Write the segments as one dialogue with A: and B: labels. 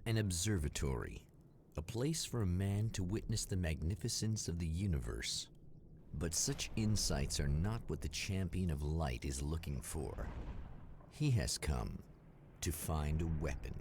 A: An observatory, a place for a man to witness the magnificence of the universe. But such insights are not what the champion of light is looking for. He has come to find a weapon.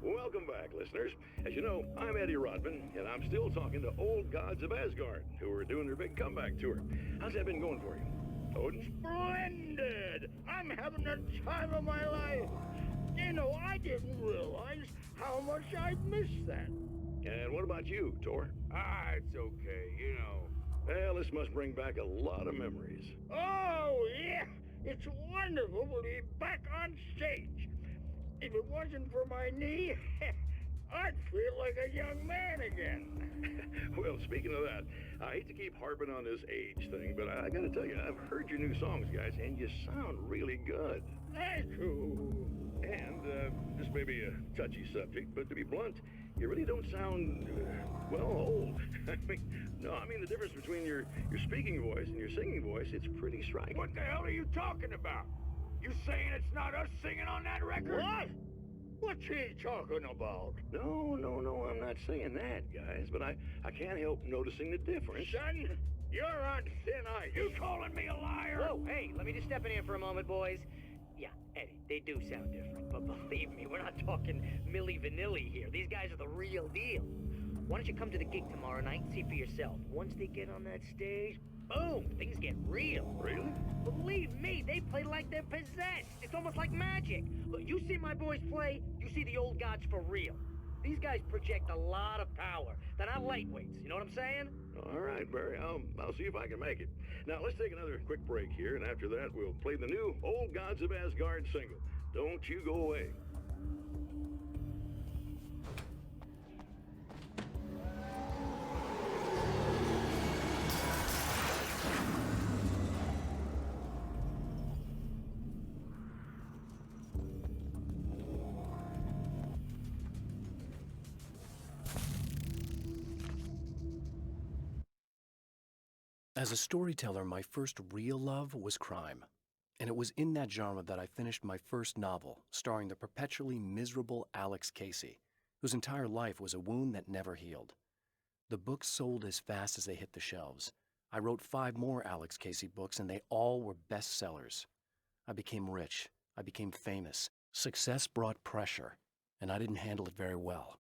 B: Welcome back, listeners. As you know, I'm Eddie Rodman, and I'm still talking to old gods of Asgard, who are doing their big comeback tour. How's that been going for you? Odin?
C: Splendid! I'm having the time of my life. You know, I didn't realize how much I'd missed that.
B: And what about you, Tor?
C: It's okay, you know.
B: Well, this must bring back a lot of memories.
C: Oh, yeah! It's wonderful to be back on stage. If it wasn't for my knee, I'd feel like a young man again.
B: Well, speaking of that, I hate to keep harping on this age thing, but I gotta tell you, I've heard your new songs, guys, and you sound really good.
C: Thank you.
B: And this may be a touchy subject, but to be blunt, you really don't sound, well, old. I mean, the difference between your speaking voice and your singing voice, it's pretty striking.
C: What the hell are you talking about? You saying it's not us singing on that record? What? What's he talking about?
B: No, I'm not saying that, guys, but I can't help noticing the difference.
C: Son, you're on thin ice. You calling me a liar?
D: Whoa, hey, let me just step in here for a moment, boys. Yeah, Eddie, they do sound different, but believe me, we're not talking Milli Vanilli here. These guys are the real deal. Why don't you come to the gig tomorrow night and see for yourself? Once they get on that stage, boom, things get real.
B: Really?
D: Believe me, they play like they're possessed. It's almost like magic. Look, you see my boys play, you see the old gods for real. These guys project a lot of power. They're not lightweights, you know what I'm saying?
B: All right, Barry, I'll see if I can make it. Now, let's take another quick break here, and after that, we'll play the new Old Gods of Asgard single. Don't you go away.
E: As a storyteller, my first real love was crime. And it was in that genre that I finished my first novel, starring the perpetually miserable Alex Casey, whose entire life was a wound that never healed. The books sold as fast as they hit the shelves. I wrote 5 more Alex Casey books, and they all were bestsellers. I became rich. I became famous. Success brought pressure, and I didn't handle it very well.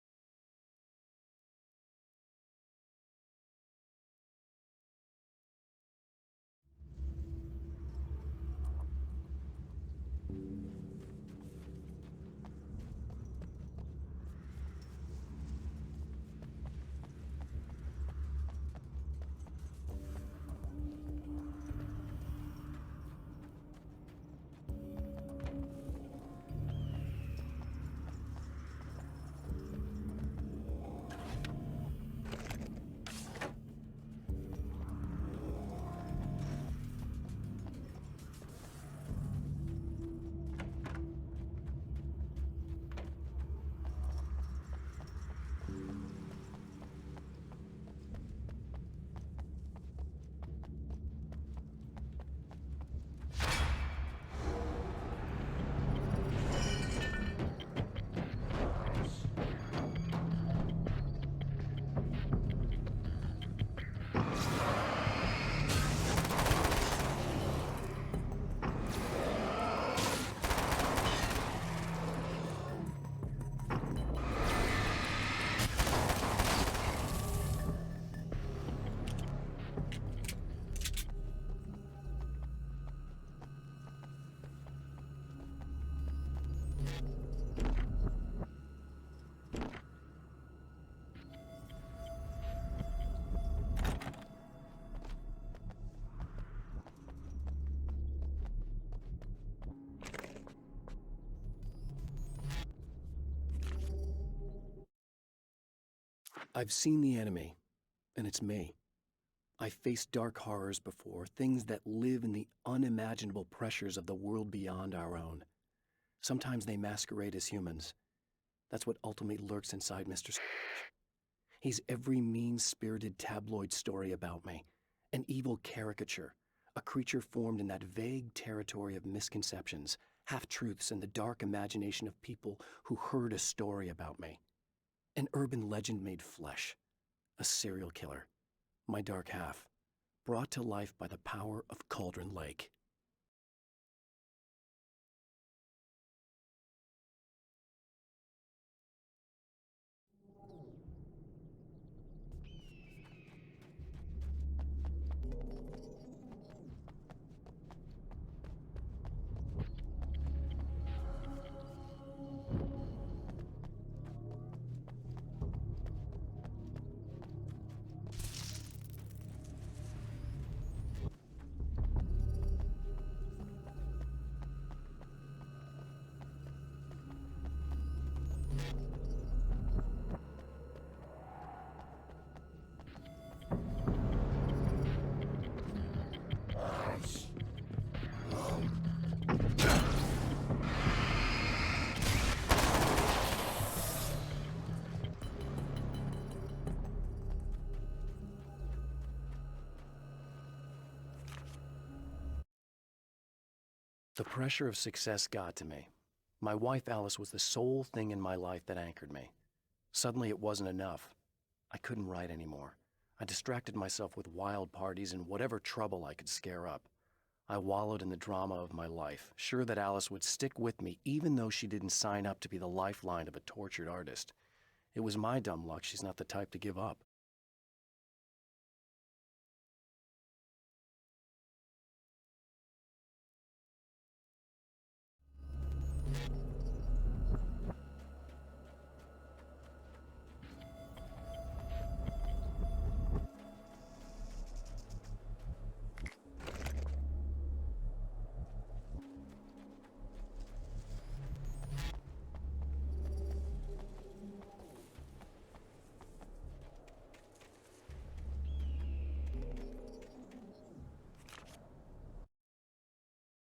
E: I've seen the enemy, and it's me. I've faced dark horrors before, things that live in the unimaginable pressures of the world beyond our own. Sometimes they masquerade as humans. That's what ultimately lurks inside Mr. Scrooge. He's every mean-spirited tabloid story about me, an evil caricature, a creature formed in that vague territory of misconceptions, half-truths, and the dark imagination of people who heard a story about me. An urban legend made flesh, a serial killer, my dark half, brought to life by the power of Cauldron Lake. The pressure of success got to me. My wife Alice was the sole thing in my life that anchored me. Suddenly it wasn't enough. I couldn't write anymore. I distracted myself with wild parties and whatever trouble I could scare up. I wallowed in the drama of my life, sure that Alice would stick with me even though she didn't sign up to be the lifeline of a tortured artist. It was my dumb luck she's not the type to give up.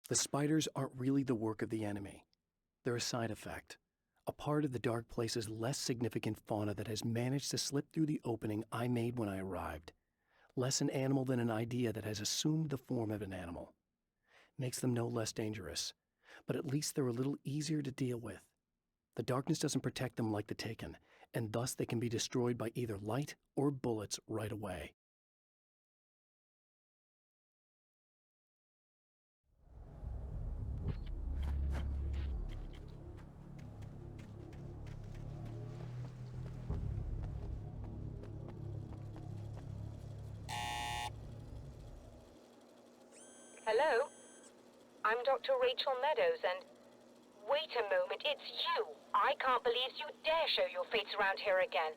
E: The spiders aren't really the work of the enemy. They're a side effect, a part of the dark place's less significant fauna that has managed to slip through the opening I made when I arrived. Less an animal than an idea that has assumed the form of an animal. Makes them no less dangerous, but at least they're a little easier to deal with. The darkness doesn't protect them like the Taken, and thus they can be destroyed by either light or bullets right away.
F: Hello? I'm Dr. Rachel Meadows, and... Wait a moment, it's you! I can't believe you dare show your face around here again.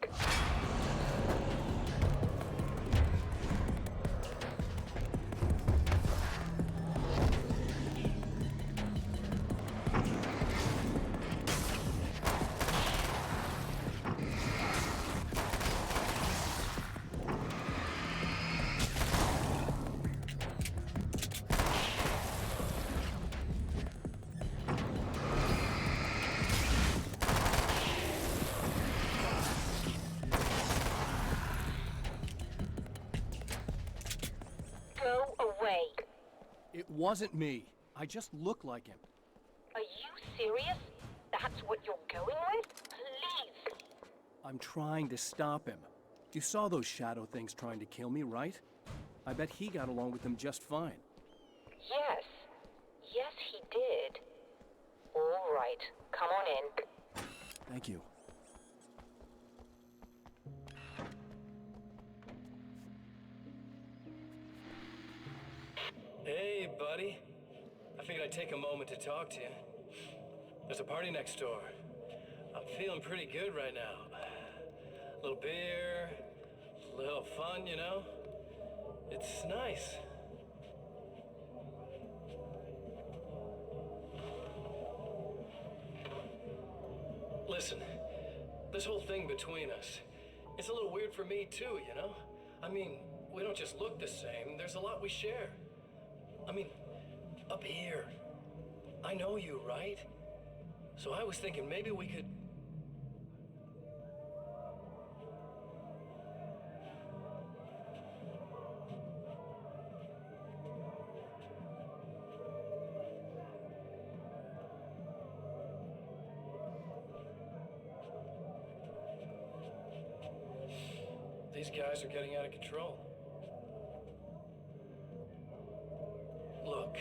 F: Go away.
E: It wasn't me. I just look like him.
F: Are you serious? That's what you're going with? Please.
E: I'm trying to stop him. You saw those shadow things trying to kill me, right? I bet he got along with them just fine.
F: Yes. Yes, he did. All right. Come on in.
E: Thank you.
G: Hey, buddy. I figured I'd take a moment to talk to you. There's a party next door. I'm feeling pretty good right now. A little beer, a little fun, you know? It's nice. Listen, this whole thing between us, It's a little weird for me too, you know? I mean, we don't just look the same, there's a lot we share. I mean, up here. I know you, right? So I was thinking maybe we could... These guys are getting out of control. Look,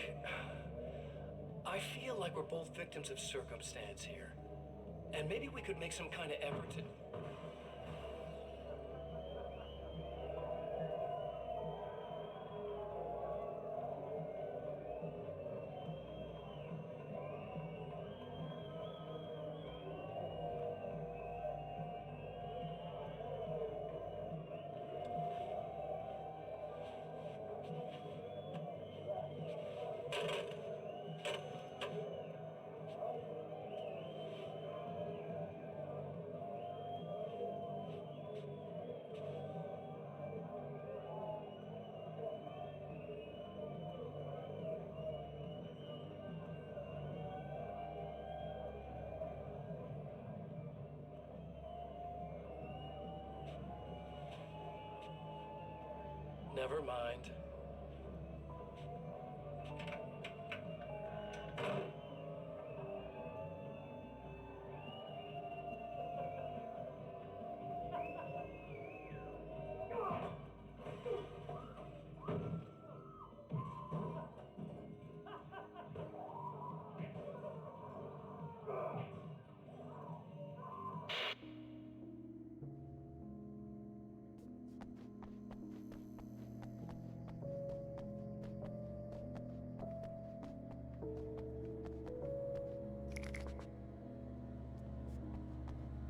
G: I feel like we're both victims of circumstance here. And maybe we could make some kind of effort to... Never mind.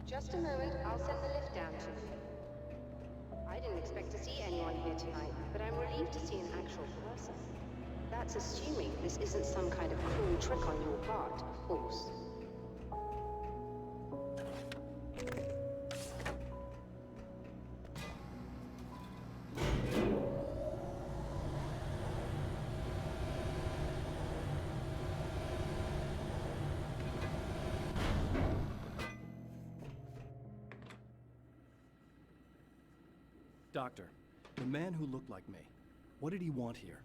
F: Just a moment, I'll send the lift down to you. I didn't expect to see anyone here tonight, but I'm relieved to see an actual person. That's assuming this isn't some kind of cruel trick on your part, of course.
E: Doctor, the man who looked like me, what did he want here?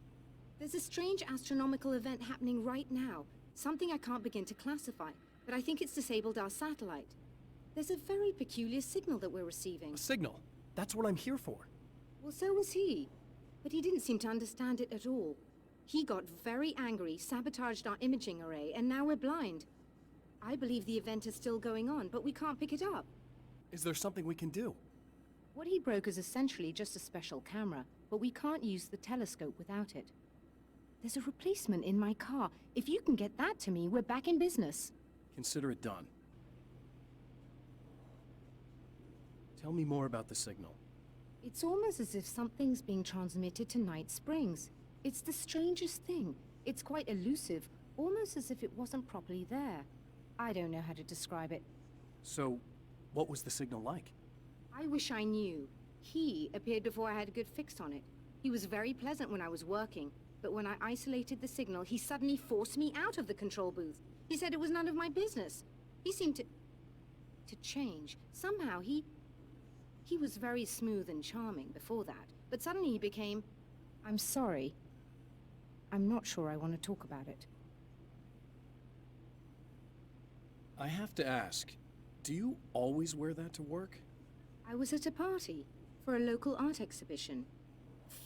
H: There's a strange astronomical event happening right now. Something I can't begin to classify, but I think it's disabled our satellite. There's a very peculiar signal that we're receiving.
E: A signal? That's what I'm here for.
H: Well, so was he. But he didn't seem to understand it at all. He got very angry, sabotaged our imaging array, and now we're blind. I believe the event is still going on, but we can't pick it up.
E: Is there something we can do?
H: What he broke is essentially just a special camera, but we can't use the telescope without it. There's a replacement in my car. If you can get that to me, we're back in business.
E: Consider it done. Tell me more about the signal.
H: It's almost as if something's being transmitted to Найт-Спрингс. It's the strangest thing. It's quite elusive, almost as if it wasn't properly there. I don't know how to describe it.
E: So, what was the signal like?
H: I wish I knew. He appeared before I had a good fix on it. He was very pleasant when I was working, but when I isolated the signal, he suddenly forced me out of the control booth. He said it was none of my business. He seemed to change. Somehow he was very smooth and charming before that, but suddenly he became... I'm sorry. I'm not sure I want to talk about it.
E: I have to ask, do you always wear that to work?
H: I was at a party for a local art exhibition.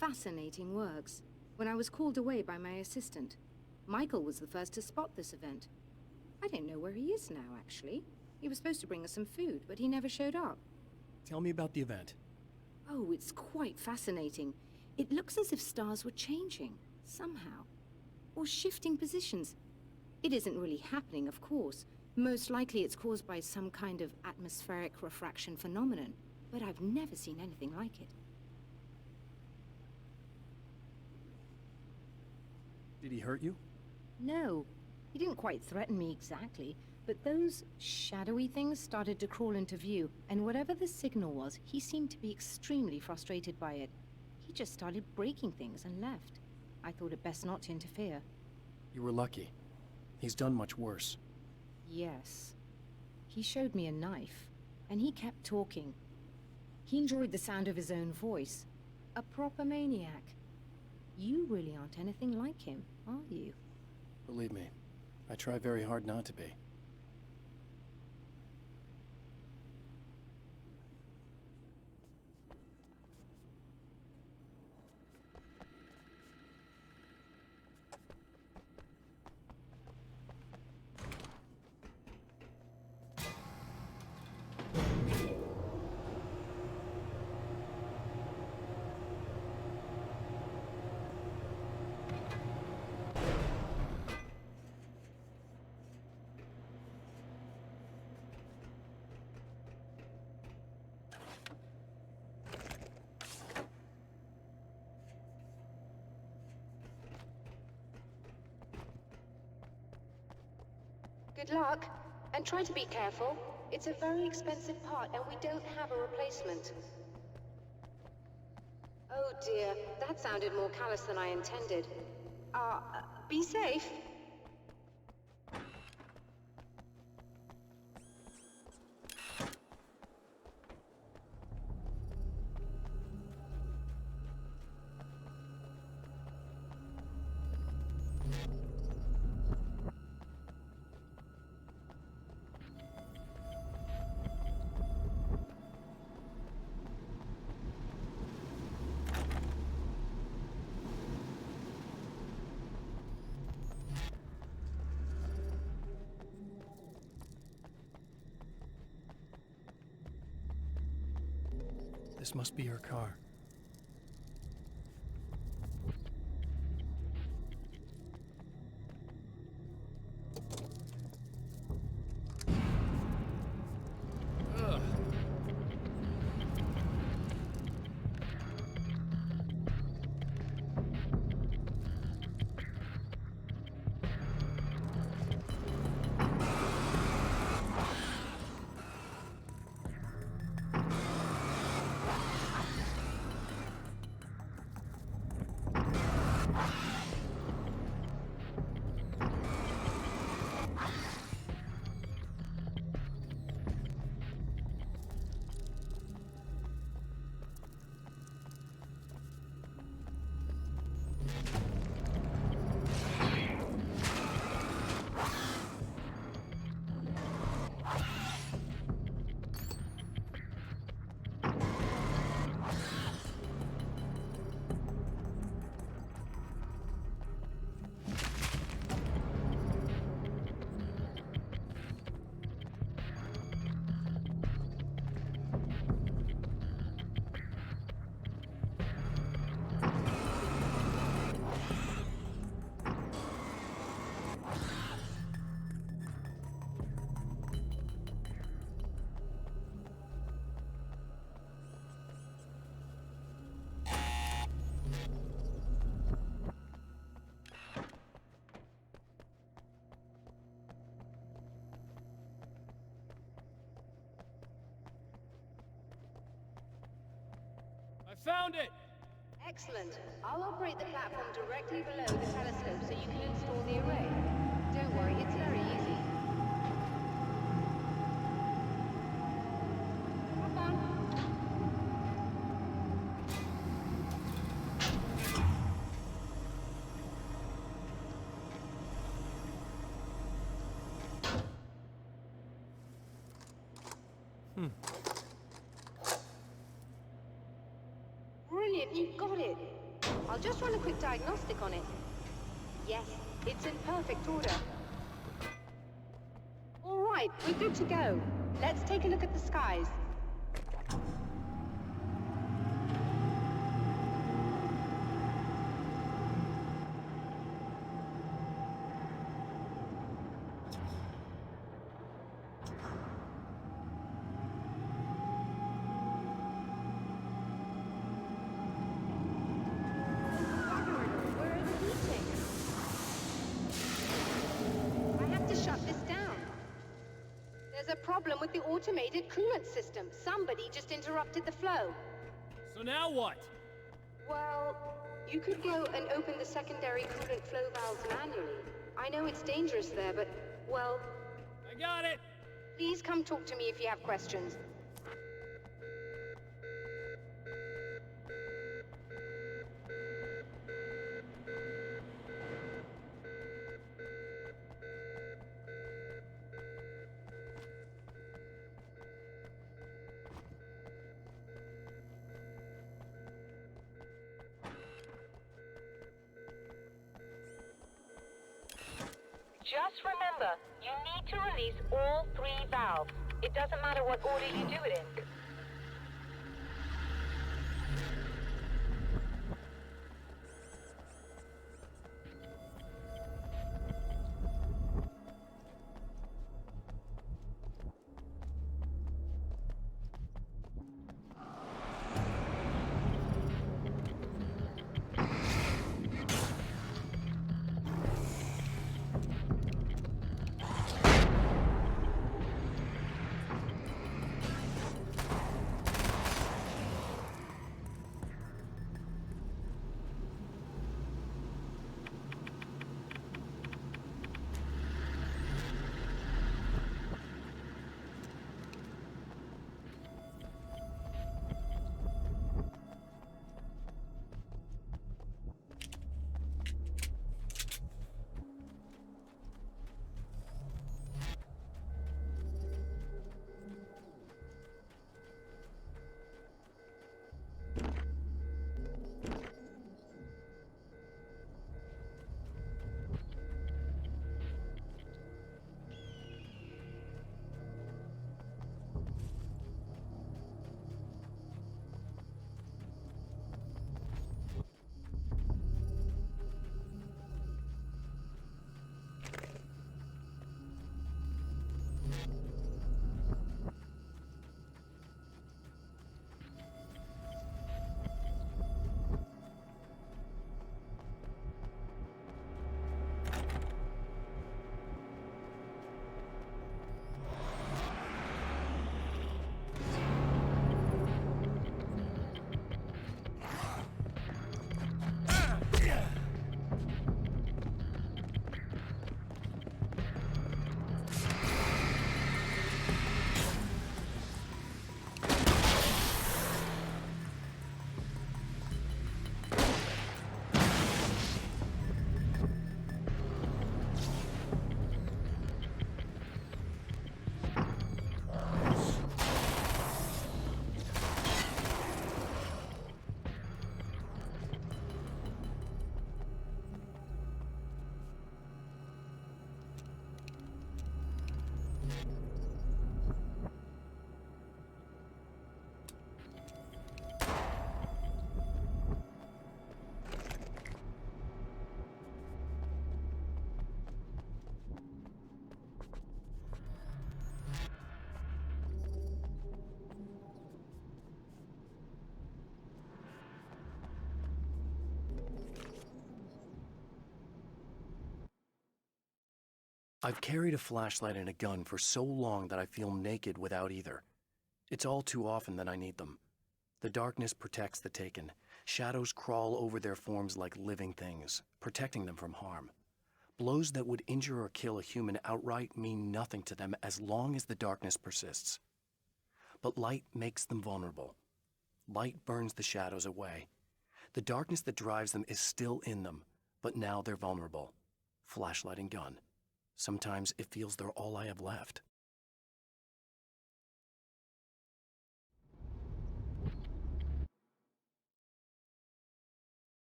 H: Fascinating works. When I was called away by my assistant, Michael was the first to spot this event. I don't know where he is now, actually. He was supposed to bring us some food, but he never showed up.
E: Tell me about the event.
H: Oh, it's quite fascinating. It looks as if stars were changing, somehow. Or shifting positions. It isn't really happening, of course. Most likely it's caused by some kind of atmospheric refraction phenomenon, but I've never seen anything like it.
E: Did he hurt you?
H: No, he didn't quite threaten me exactly, But those shadowy things started to crawl into view, and whatever the signal was, he seemed to be extremely frustrated by it. He just started breaking things and left. I thought it best not to interfere.
E: You were lucky. He's done much worse.
H: Yes. He showed me a knife, and he kept talking. He enjoyed the sound of his own voice. A proper maniac. You really aren't anything like him, are you?
E: Believe me, I try very hard not to be.
F: Good luck, and try to be careful. It's a very expensive part, and we don't have a replacement. Oh dear, that sounded more callous than I intended. Be safe.
E: This must be her car.
G: I found it!
F: Excellent. I'll operate the platform directly below the telescope so you can install the array. Don't worry, it's very easy. Hop on. Brilliant, you got it. I'll just run a quick diagnostic on it. Yes, it's in perfect order. All right, we're good to go. Let's take a look at the skies. I have to shut this down. problem with the automated coolant system. Somebody just interrupted the flow.
G: So now what?
F: Well, you could go and open the secondary coolant flow valves manually. I know it's dangerous there, but, well...
G: I got it!
F: Please come talk to me if you have questions.
I: Just remember, you need to release all 3 valves. It doesn't matter what order you do it in.
E: I've carried a flashlight and a gun for so long that I feel naked without either. It's all too often that I need them. The darkness protects the taken. Shadows crawl over their forms like living things, protecting them from harm. Blows that would injure or kill a human outright mean nothing to them as long as the darkness persists. But light makes them vulnerable. Light burns the shadows away. The darkness that drives them is still in them, but now they're vulnerable. Flashlight and gun. Sometimes it feels they're all I have left.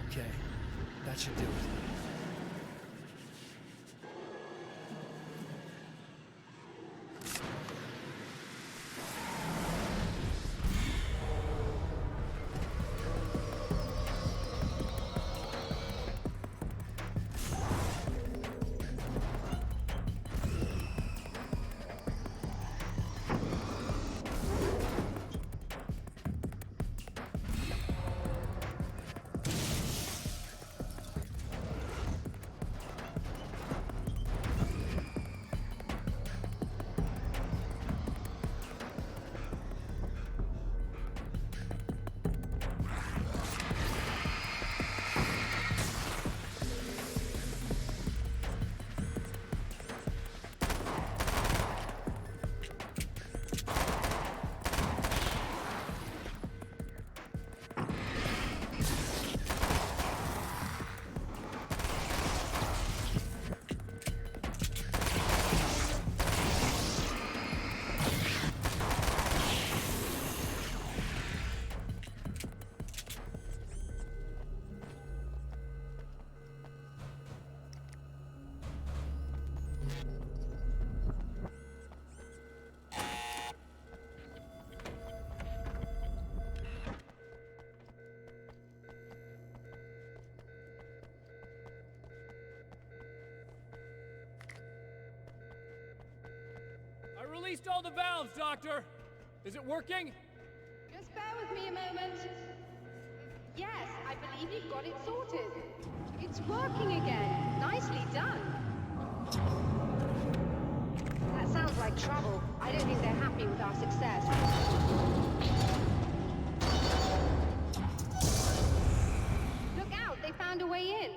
E: Okay, that should do it.
G: released all the valves, Doctor. Is it working?
F: Just bear with me a moment. Yes, I believe you've got it sorted. It's working again. Nicely done. That sounds like trouble. I don't think they're happy with our success. Look out, they found a way in.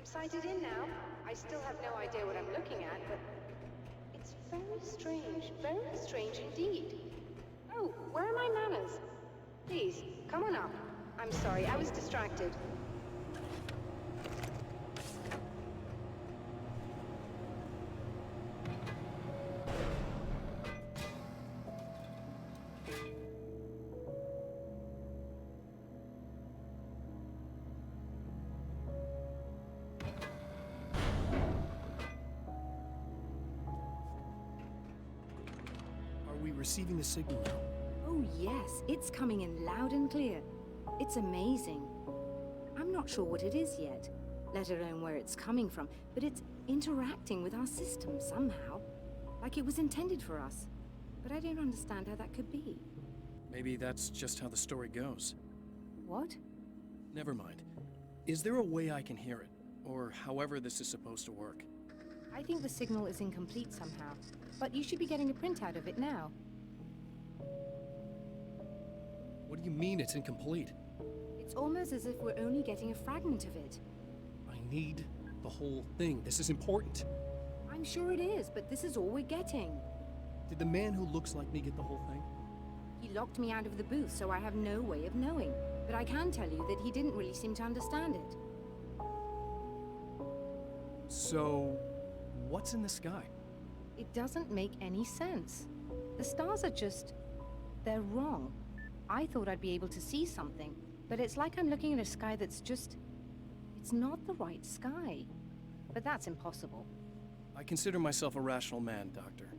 F: Sighted in now. I still have no idea what I'm looking at, but it's very strange indeed. Oh, where are my manners? Please, come on up. I'm sorry, I was distracted.
E: Receiving the signal now.
H: Oh yes, it's coming in loud and clear. It's amazing. I'm not sure what it is yet, let alone where it's coming from, but it's interacting with our system somehow, like it was intended for us. But I don't understand how that could be.
E: Maybe that's just how the story goes.
H: What?
E: Never mind. Is there a way I can hear it? Or however this is supposed to work?
H: I think the signal is incomplete somehow, but you should be getting a printout of it now.
E: What do you mean it's incomplete?
H: It's almost as if we're only getting a fragment of it.
E: I need the whole thing. This is important.
H: I'm sure it is, but this is all we're getting.
E: Did the man who looks like me get the whole thing?
H: He locked me out of the booth, so I have no way of knowing. But I can tell you that he didn't really seem to understand it.
E: So, what's in the sky?
H: It doesn't make any sense. The stars are just... they're wrong. I thought I'd be able to see something, but it's like I'm looking at a sky that's just... it's not the right sky. But that's impossible.
E: I consider myself a rational man, Doctor.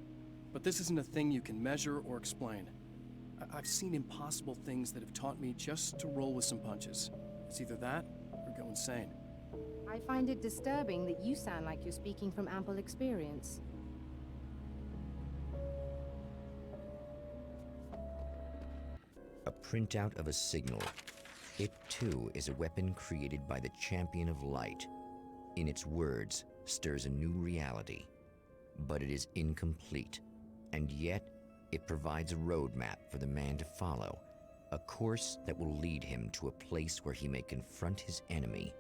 E: But this isn't a thing you can measure or explain. I've seen impossible things that have taught me just to roll with some punches. It's either that, or go insane.
H: I find it disturbing that you sound like you're speaking from ample experience.
A: A printout of a signal. It too is a weapon created by the champion of light. In its words, stirs a new reality. But it is incomplete, and yet it provides a roadmap for the man to follow, a course that will lead him to a place where he may confront his enemy.